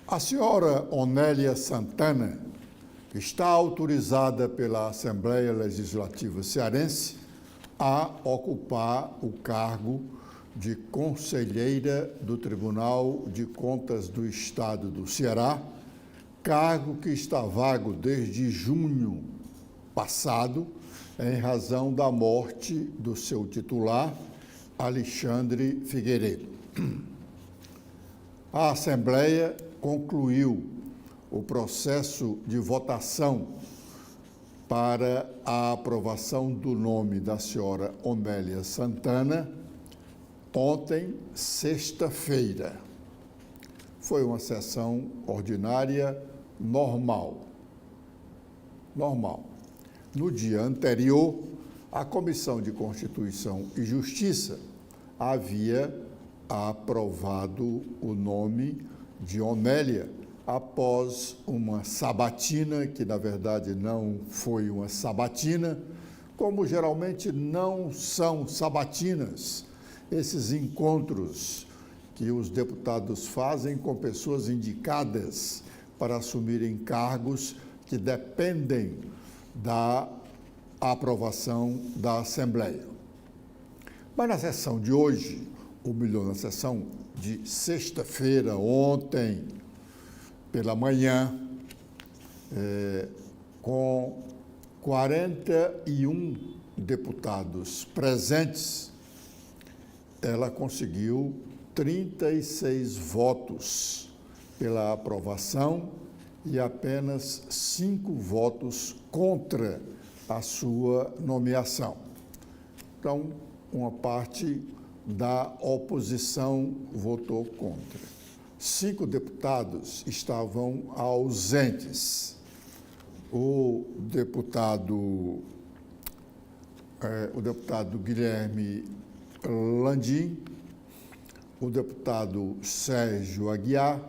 A senhora Onélia Santana está autorizada pela Assembleia Legislativa Cearense a ocupar o cargo de conselheira do Tribunal de Contas do Estado do Ceará, cargo que está vago desde junho passado, em razão da morte do seu titular, Alexandre Figueiredo. A Assembleia concluiu o processo de votação para a aprovação do nome da senhora Onélia Santana ontem, sexta-feira. Foi uma sessão ordinária normal. No dia anterior, a Comissão de Constituição e Justiça havia aprovado o nome de Onélia após uma sabatina, que na verdade não foi uma sabatina, como geralmente não são sabatinas, esses encontros que os deputados fazem com pessoas indicadas para assumirem cargos que dependem da aprovação da Assembleia. Mas na sessão de hoje, ou melhor, na sessão de sexta-feira, ontem, pela manhã, com 41 deputados presentes, ela conseguiu 36 votos pela aprovação e apenas 5 votos contra a sua nomeação. Então, uma parte da oposição votou contra. 5 deputados estavam ausentes. O deputado Guilherme Landim, o deputado Sérgio Aguiar,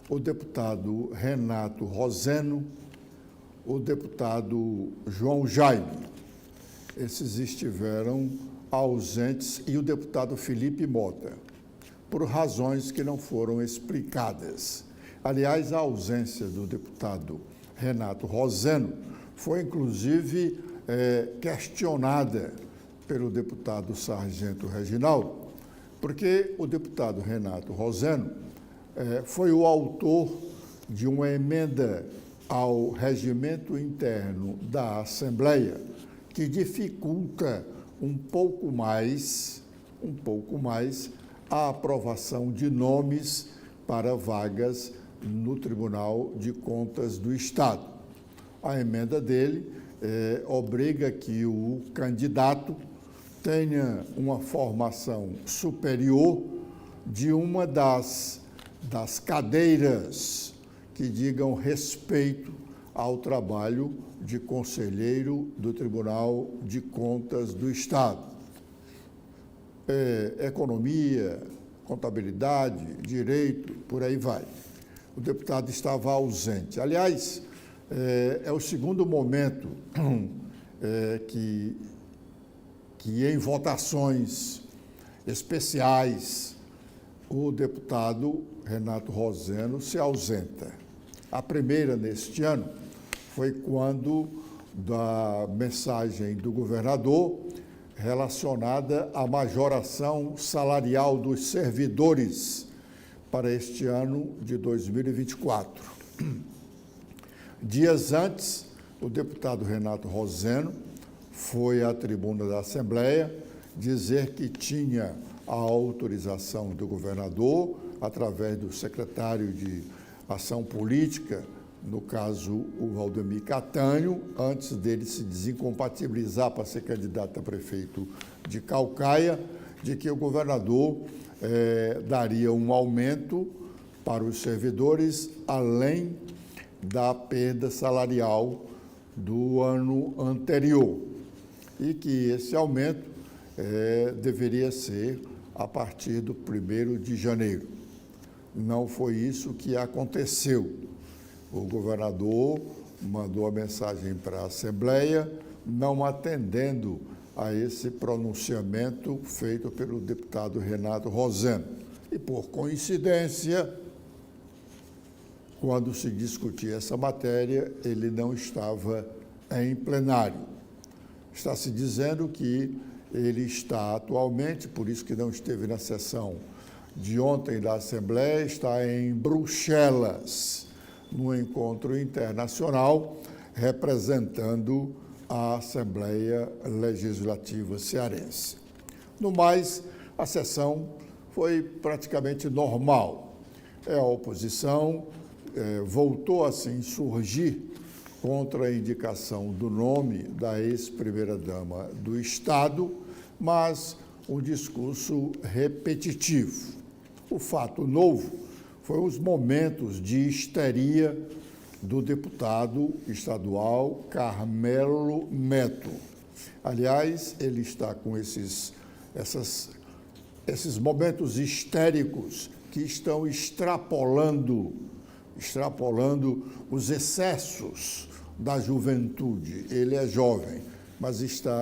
o deputado Renato Roseno, o deputado João Jaime. Esses estiveram ausentes, e o deputado Felipe Mota, por razões que não foram explicadas. Aliás, a ausência do deputado Renato Roseno foi, inclusive, questionada pelo deputado Sargento Reginaldo, porque o deputado Renato Roseno foi o autor de uma emenda ao regimento interno da Assembleia que dificulta um pouco mais a aprovação de nomes para vagas no Tribunal de Contas do Estado. A emenda dele obriga que o candidato tenha uma formação superior de uma das cadeiras que digam respeito ao trabalho de conselheiro do Tribunal de Contas do Estado. Economia, contabilidade, direito, por aí vai. O deputado estava ausente. Aliás, é o segundo momento que em votações especiais o deputado Renato Roseno se ausenta. A primeira neste ano foi quando da mensagem do governador relacionada à majoração salarial dos servidores para este ano de 2024. Dias antes, o deputado Renato Roseno foi à tribuna da Assembleia dizer que tinha a autorização do governador, através do secretário de Ação Política, no caso o Valdemir Catânio, antes dele se desincompatibilizar para ser candidato a prefeito de Caucaia, de que o governador daria um aumento para os servidores, além da perda salarial do ano anterior, e que esse aumento deveria ser a partir do 1º de janeiro. Não foi isso que aconteceu. O governador mandou a mensagem para a Assembleia, não atendendo a esse pronunciamento feito pelo deputado Renato Roseno. E, por coincidência, quando se discutia essa matéria, ele não estava em plenário. Está se dizendo que ele está atualmente, por isso que não esteve na sessão de ontem da Assembleia, está em Bruxelas, no encontro internacional, representando a Assembleia Legislativa cearense. No mais, a sessão foi praticamente normal. A oposição voltou assim surgir contra a indicação do nome da ex-primeira-dama do Estado, mas um discurso repetitivo. O fato novo foi os momentos de histeria do deputado estadual Carmelo Neto. Aliás, ele está com esses momentos histéricos que estão extrapolando os excessos da juventude. Ele é jovem, mas esses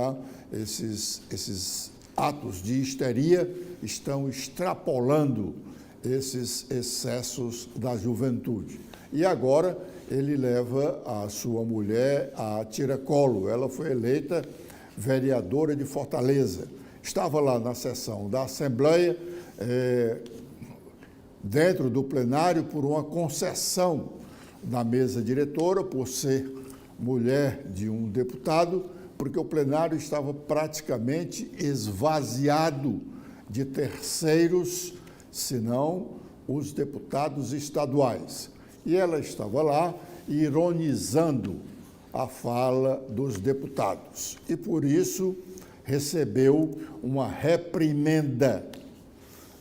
atos de histeria estão extrapolando esses excessos da juventude. E agora ele leva a sua mulher a tiracolo. Ela foi eleita vereadora de Fortaleza. Estava lá na sessão da Assembleia, dentro do plenário, por uma concessão da mesa diretora, por ser mulher de um deputado, porque o plenário estava praticamente esvaziado de terceiros, senão os deputados estaduais. E ela estava lá ironizando a fala dos deputados. E, por isso, recebeu uma reprimenda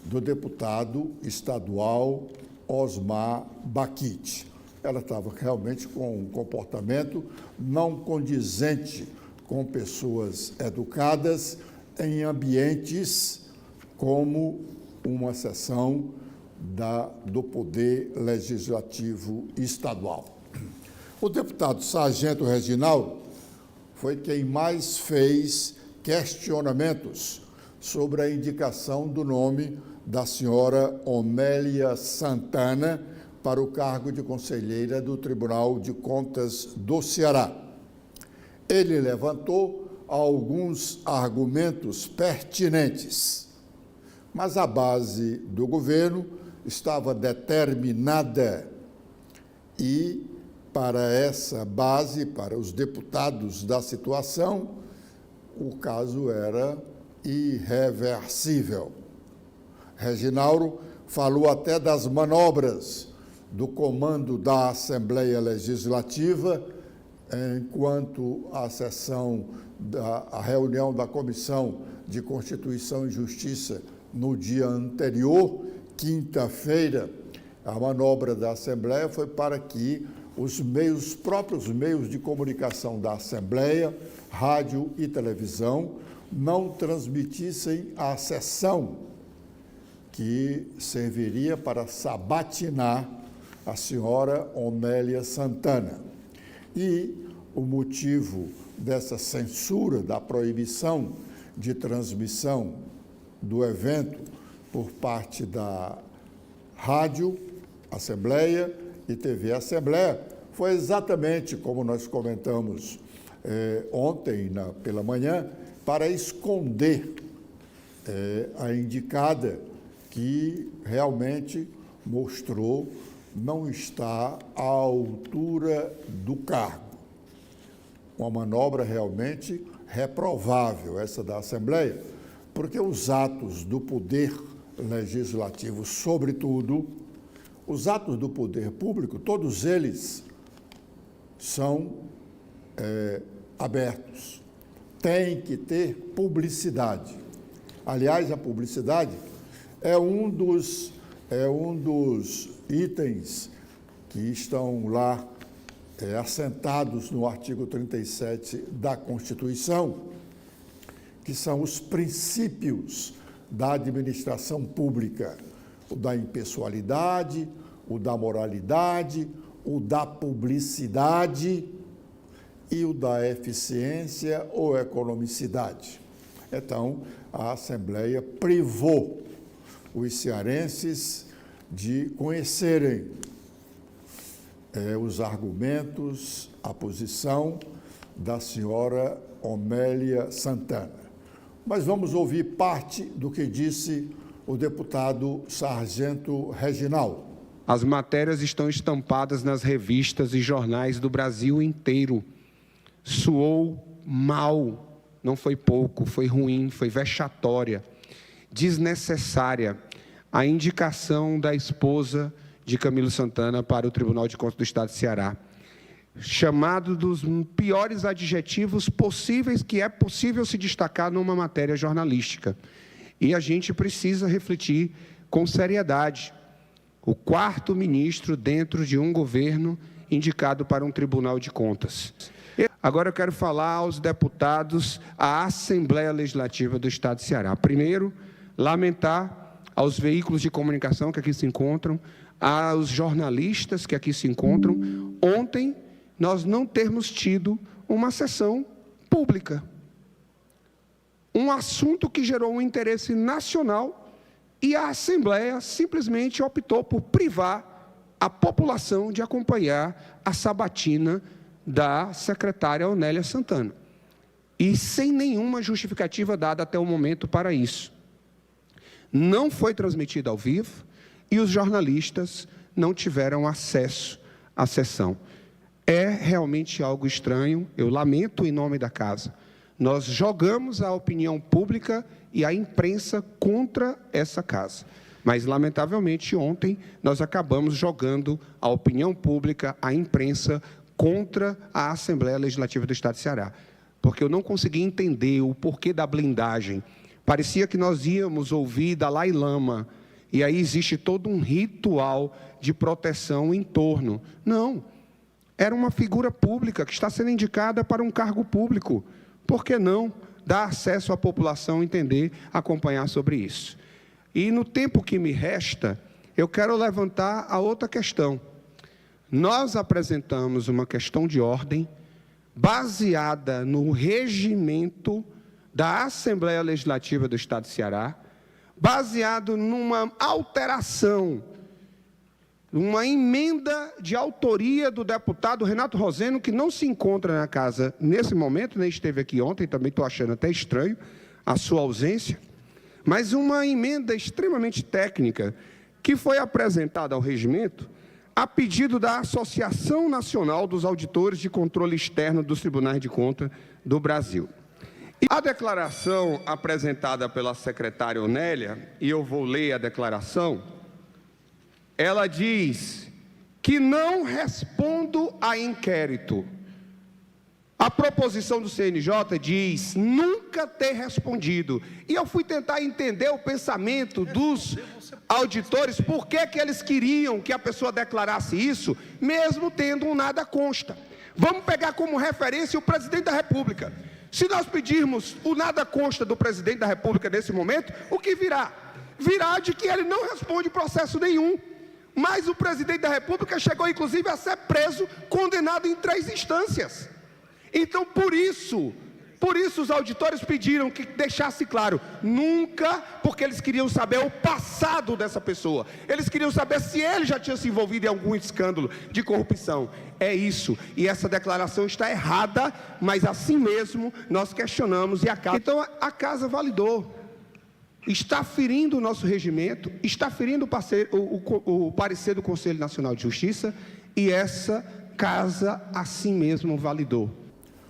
do deputado estadual Osmar Baquite. Ela estava realmente com um comportamento não condizente com pessoas educadas em ambientes como uma sessão do Poder Legislativo Estadual. O deputado Sargento Reginaldo foi quem mais fez questionamentos sobre a indicação do nome da senhora Omélia Santana para o cargo de conselheira do Tribunal de Contas do Ceará. Ele levantou alguns argumentos pertinentes, mas a base do governo estava determinada e, para essa base, para os deputados da situação, o caso era irreversível. Reginaldo falou até das manobras do comando da Assembleia Legislativa, enquanto a reunião da Comissão de Constituição e Justiça no dia anterior, quinta-feira, a manobra da Assembleia foi para que os próprios meios de comunicação da Assembleia, rádio e televisão, não transmitissem a sessão que serviria para sabatinar a senhora Omélia Santana. E o motivo dessa censura, da proibição de transmissão do evento por parte da Rádio Assembleia e TV Assembleia foi exatamente como nós comentamos ontem pela manhã, para esconder a indicada que realmente mostrou não estar à altura do cargo. Uma manobra realmente reprovável, essa da Assembleia, porque os atos do Poder Legislativo, sobretudo, os atos do poder público, todos eles são abertos. Tem que ter publicidade. Aliás, a publicidade é um dos itens que estão lá assentados no artigo 37 da Constituição, que são os princípios da administração pública, o da impessoalidade, o da moralidade, o da publicidade e o da eficiência ou economicidade. Então, a Assembleia privou os cearenses de conhecerem os argumentos, a posição da senhora Omélia Santana. Mas vamos ouvir parte do que disse o deputado Sargento Reginaldo. As matérias estão estampadas nas revistas e jornais do Brasil inteiro. Soou mal, não foi pouco, foi ruim, foi vexatória, desnecessária a indicação da esposa de Camilo Santana para o Tribunal de Contas do Estado de Ceará. Chamado dos piores adjetivos possíveis que é possível se destacar numa matéria jornalística. E a gente precisa refletir com seriedade. O quarto ministro dentro de um governo indicado para um Tribunal de Contas. Agora eu quero falar aos deputados, à Assembleia Legislativa do Estado de Ceará. Primeiro, lamentar aos veículos de comunicação que aqui se encontram, aos jornalistas que aqui se encontram, ontem nós não termos tido uma sessão pública. Um assunto que gerou um interesse nacional e a Assembleia simplesmente optou por privar a população de acompanhar a sabatina da secretária Omélia Santana. E sem nenhuma justificativa dada até o momento para isso. Não foi transmitida ao vivo e os jornalistas não tiveram acesso à sessão. É realmente algo estranho, eu lamento em nome da casa. Nós jogamos a opinião pública e a imprensa contra essa casa. Mas, lamentavelmente, ontem nós acabamos jogando a opinião pública, a imprensa, contra a Assembleia Legislativa do Estado de Ceará. Porque eu não consegui entender o porquê da blindagem. Parecia que nós íamos ouvir Dalai Lama, e aí existe todo um ritual de proteção em torno. Não. Era uma figura pública que está sendo indicada para um cargo público. Por que não dar acesso à população a entender, acompanhar sobre isso? E no tempo que me resta, eu quero levantar a outra questão. Nós apresentamos uma questão de ordem baseada no regimento da Assembleia Legislativa do Estado de Ceará, baseado numa alteração, uma emenda de autoria do deputado Renato Roseno, que não se encontra na casa nesse momento, nem esteve aqui ontem, também estou achando até estranho a sua ausência, mas uma emenda extremamente técnica que foi apresentada ao regimento a pedido da Associação Nacional dos Auditores de Controle Externo dos Tribunais de Contas do Brasil. E a declaração apresentada pela secretária Omélia, e eu vou ler a declaração, ela diz que não respondo a inquérito. A proposição do CNJ diz nunca ter respondido. E eu fui tentar entender o pensamento dos auditores, por que que eles queriam que a pessoa declarasse isso, mesmo tendo um nada consta. Vamos pegar como referência o presidente da República. Se nós pedirmos o nada consta do presidente da República nesse momento, o que virá? Virá de que ele não responde processo nenhum. Mas o presidente da República chegou, inclusive, a ser preso, condenado em 3 instâncias. Então, por isso os auditores pediram que deixasse claro, nunca, porque eles queriam saber o passado dessa pessoa. Eles queriam saber se ele já tinha se envolvido em algum escândalo de corrupção. É isso. E essa declaração está errada, mas assim mesmo nós questionamos e a casa... Então, a casa validou. Está ferindo o nosso regimento, está ferindo o parecer do Conselho Nacional de Justiça, e essa casa assim mesmo validou.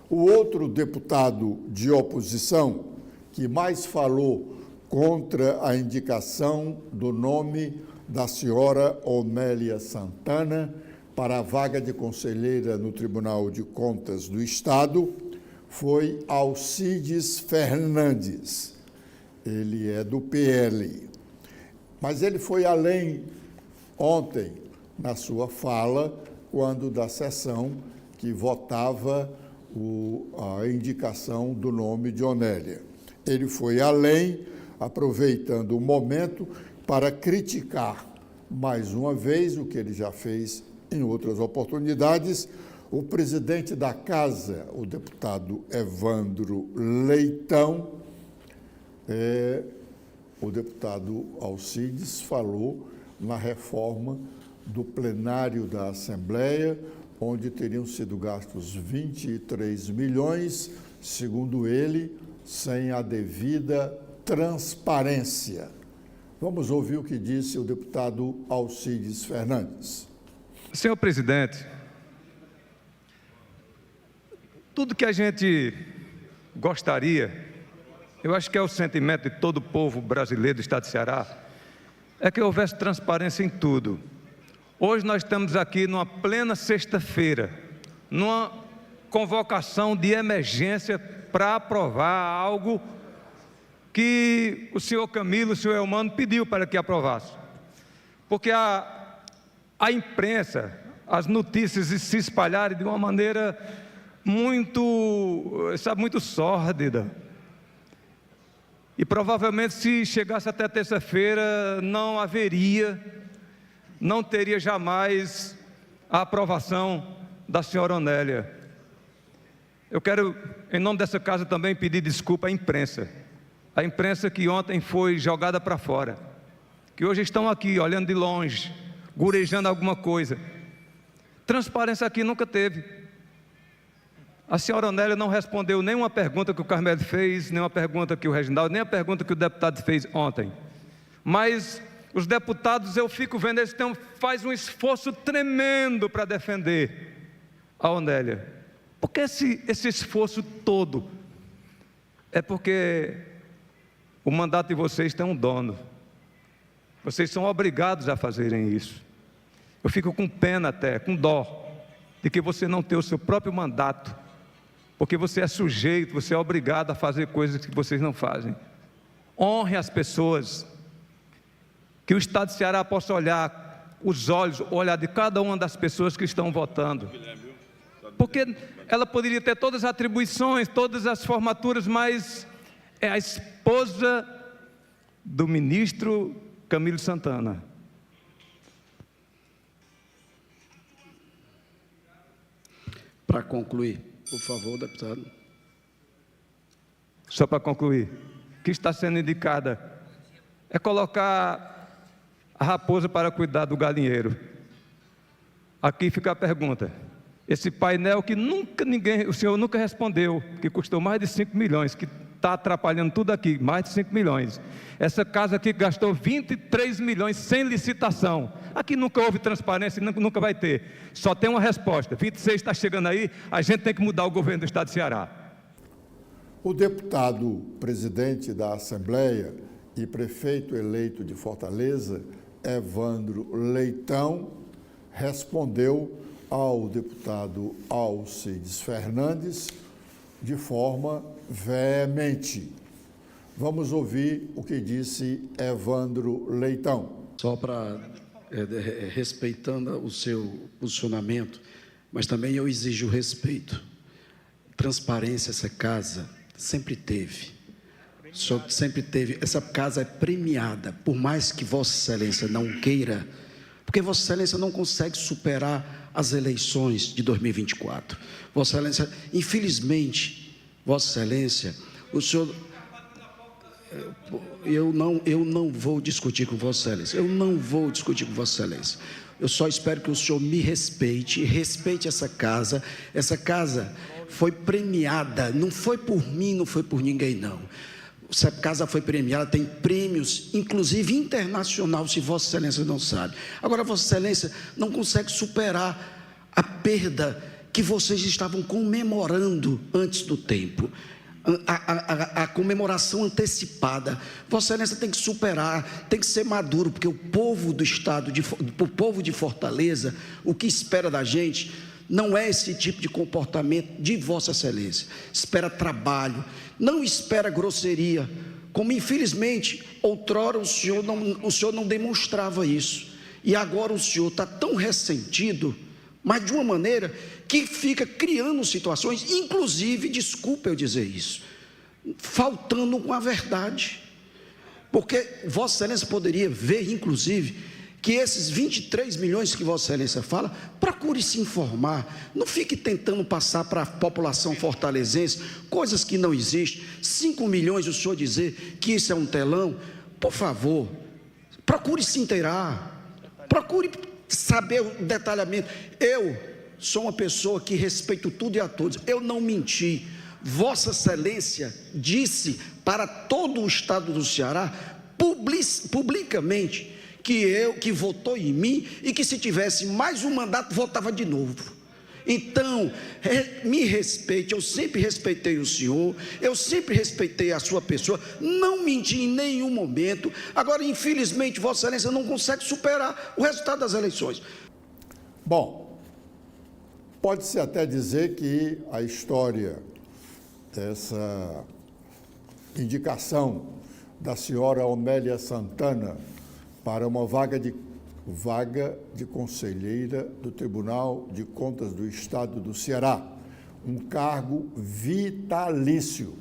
O outro deputado de oposição que mais falou contra a indicação do nome da senhora Omélia Santana para a vaga de conselheira no Tribunal de Contas do Estado foi Alcides Fernandes. Ele é do PL. Mas ele foi além ontem, na sua fala, quando da sessão que votava a indicação do nome de Omélia. Ele foi além, aproveitando o momento para criticar, mais uma vez, o que ele já fez em outras oportunidades, o presidente da Casa, o deputado Evandro Leitão. O deputado Alcides falou na reforma do plenário da Assembleia, onde teriam sido gastos 23 milhões, segundo ele, sem a devida transparência. Vamos ouvir o que disse o deputado Alcides Fernandes. Senhor presidente, tudo que a gente gostaria, eu acho que é o sentimento de todo o povo brasileiro do estado de Ceará, é que houvesse transparência em tudo. Hoje nós estamos aqui numa plena sexta-feira, numa convocação de emergência para aprovar algo que o senhor Camilo, o senhor Eumano pediu para que aprovasse. Porque a imprensa, as notícias se espalharam de uma maneira muito sórdida. E provavelmente se chegasse até terça-feira não teria jamais a aprovação da senhora Onélia. Eu quero, em nome dessa casa, também pedir desculpa à imprensa. A imprensa que ontem foi jogada para fora, que hoje estão aqui olhando de longe, gurejando alguma coisa. Transparência aqui nunca teve. A senhora Onélia não respondeu nenhuma pergunta que o Carmelo fez, nenhuma pergunta que o Reginaldo, nem a pergunta que o deputado fez ontem. Mas os deputados, eu fico vendo, eles fazem um esforço tremendo para defender a Onélia. Por que esse esforço todo? É porque o mandato de vocês tem um dono. Vocês são obrigados a fazerem isso. Eu fico com pena até, com dó, de que você não tem o seu próprio mandato, porque você é sujeito, você é obrigado a fazer coisas que vocês não fazem. Honre as pessoas, que o estado de Ceará possa olhar olhar de cada uma das pessoas que estão votando. Porque ela poderia ter todas as atribuições, todas as formaturas, mas é a esposa do ministro Camilo Santana. Para concluir, por favor, deputado. Só para concluir, o que está sendo indicada é colocar a raposa para cuidar do galinheiro. Aqui fica a pergunta. Esse painel que o senhor nunca respondeu, que custou mais de 5 milhões, que está atrapalhando tudo aqui, mais de 5 milhões. Essa casa aqui gastou 23 milhões sem licitação. Aqui nunca houve transparência, nunca vai ter. Só tem uma resposta. 26 está chegando aí, a gente tem que mudar o governo do estado de Ceará. O deputado presidente da Assembleia e prefeito eleito de Fortaleza, Evandro Leitão, respondeu ao deputado Alcides Fernandes de forma veemente. Vamos ouvir o que disse Evandro Leitão. Só para, respeitando o seu posicionamento, mas também eu exijo respeito. Transparência, essa casa sempre teve. Sempre teve. Essa casa é premiada, por mais que Vossa Excelência não queira, porque Vossa Excelência não consegue superar as eleições de 2024. Vossa Excelência, infelizmente, Vossa Excelência, o senhor... Eu não vou discutir com Vossa Excelência. Eu não vou discutir com Vossa Excelência. Eu só espero que o senhor me respeite, respeite essa casa. Essa casa foi premiada, não foi por mim, não foi por ninguém, não. Essa casa foi premiada, tem prêmios, inclusive internacional, se Vossa Excelência não sabe. Agora, Vossa Excelência não consegue superar a perda que vocês estavam comemorando antes do tempo. A comemoração antecipada. Vossa Excelência tem que superar, tem que ser maduro, porque o povo do estado, o povo de Fortaleza, o que espera da gente não é esse tipo de comportamento de Vossa Excelência. Espera trabalho, não espera grosseria, como infelizmente outrora o senhor não demonstrava isso, e agora o senhor está tão ressentido, mas de uma maneira que fica criando situações, inclusive, desculpa eu dizer isso, faltando com a verdade, porque Vossa Excelência poderia ver, inclusive, que esses 23 milhões que Vossa Excelência fala, procure se informar, não fique tentando passar para a população fortalezense coisas que não existem. 5 milhões o senhor dizer que isso é um telão, por favor, procure se inteirar, procure saber o detalhamento. Eu sou uma pessoa que respeito tudo e a todos. Eu não menti. Vossa Excelência disse para todo o estado do Ceará, publicamente, que votou em mim e que se tivesse mais um mandato, votava de novo. Então, me respeite, eu sempre respeitei o senhor, eu sempre respeitei a sua pessoa, não menti em nenhum momento. Agora, infelizmente, Vossa Excelência não consegue superar o resultado das eleições. Bom, pode-se até dizer que a história dessa indicação da senhora Omélia Santana para uma vaga de conselheira do Tribunal de Contas do Estado do Ceará, um cargo vitalício,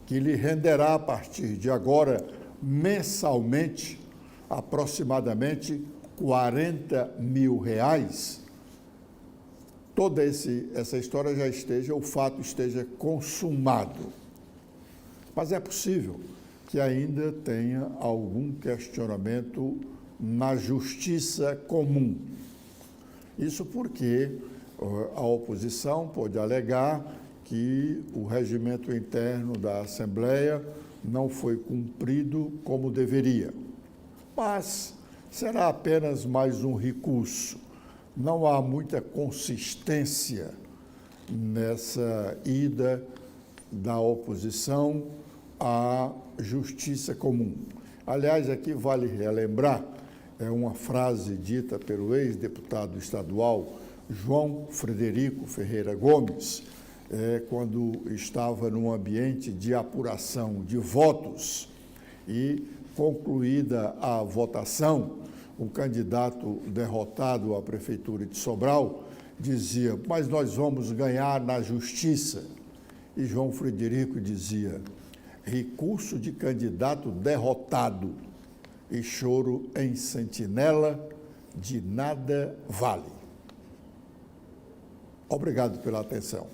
que lhe renderá, a partir de agora, mensalmente, aproximadamente R$40 mil. Toda essa história já esteja, o fato esteja consumado. Mas é possível que ainda tenha algum questionamento na justiça comum. Isso porque a oposição pode alegar que o regimento interno da Assembleia não foi cumprido como deveria. Mas será apenas mais um recurso. Não há muita consistência nessa ida da oposição à justiça comum. Aliás, aqui vale relembrar, é uma frase dita pelo ex-deputado estadual João Frederico Ferreira Gomes, quando estava num ambiente de apuração de votos e, concluída a votação, o candidato derrotado à Prefeitura de Sobral dizia: mas nós vamos ganhar na justiça. E João Frederico dizia: recurso de candidato derrotado e choro em sentinela de nada vale. Obrigado pela atenção.